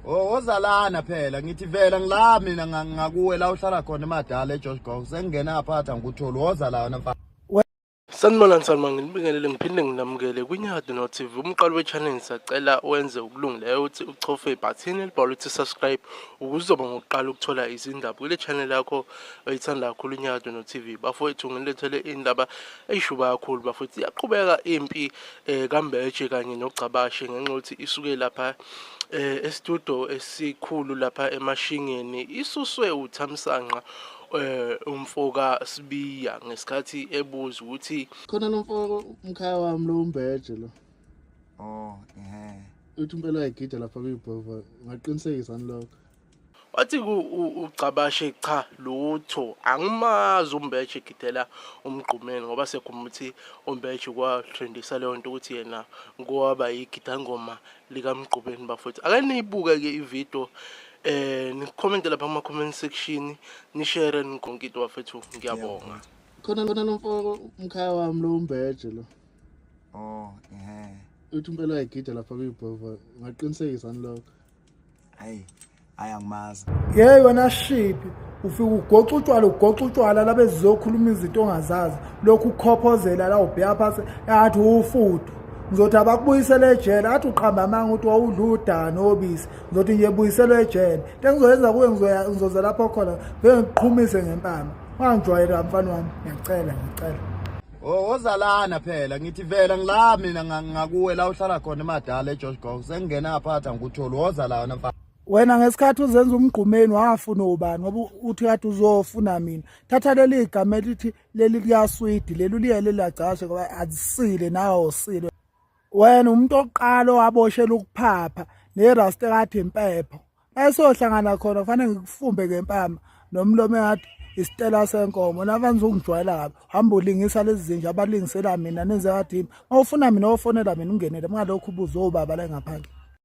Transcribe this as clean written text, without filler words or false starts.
Ozalana phela ngithi vela ngila mina ngakuwe la uhlala khona emadala eJosh Gong sengena aphatha ngikutholi ozalana mfana. Sanibonani ngibingelele ngiphinde nginamukele kwiNyado No TV umqalo we-channel sacela wenze ukulungileyo ukuthi uchofe ibhathini elibhalwe ukuthi subscribe ukuze uzoba ngokuqala ukuthola izindaba kule channel yakho oyithanda kakhulu iNyado No TV. Bafowethu ngilethele indaba eyishuba kakhulu bafowethu iyaqhubeka impi kaMbeje kanye noGcabashe ngenxa yokuthi isuke lapha estudio esikhulu lapha eMashingeni isuswe uThamsanqa umfoka Sibiya ngesikhathi ebuza ukuthi khona lo mfoko umkhaya wami lo uMbeje lo. Uthi impela uyagida lapha kuyibhova ngaqinisekisa nilokho. wathi uGcabashe cha lutho angimazi uMbeje gidela umgqumeni ngoba sekhuluma ukuthi uMbeje kwatrendisa leyo nto ukuthi yena ngoba yigida ngoma likamgqumeni bafowethu. Ake niyibuke ke ivideo ni-comment lapha kuma-comment section ni-share nikonke bafethu ngiyabonga. Khona lo mfoko umkhaya wami lo uMbeje lo. Uthi impela uyagida lapha kuyibhova ngaqinisekisa nilokho. Angimazi. Wena shiphi ufika ugoca utshwala labe zizokhuluma izinto ongazazi lokhu ukhophozela la ubheka phansi yathi ufudu ngizothi abakubuyisele ejele athi uqhamba amanga ukuthi wawudla udana obisi ngizothi nje buyiselwe ejele into engizoyenza kuwe ngizoza lapho khona ngiqhumise ngempama ungangijwayeli mfana wami ngiyacela Ozalana phela ngithi vela ngila mina ngakuwe la uhlala khona emadala eJosh Gong sengena aphatha ngikutholi ozalana mfana. Wena ngesikhathi uzenza umgqumeni wafuna ubani ngoba uthi kade uzofuna mina thatha leli igama elithi leli liyaswidi leli liyele lagcashe ngoba azisile nawo usile. Wena umuntu oqala waboshela ukuphapha nerasta kade impepho ayisohlangana khona kufanele ngikufumbe ngempama nomlomo engathi isitela senkomo navanze ungijwayela kabi hamba ulingisa lezi zinja abalingisela mina nenze kathi awufuna mina ofonela mina ungenele ngalokho ubuzo obaba la ngaphandle.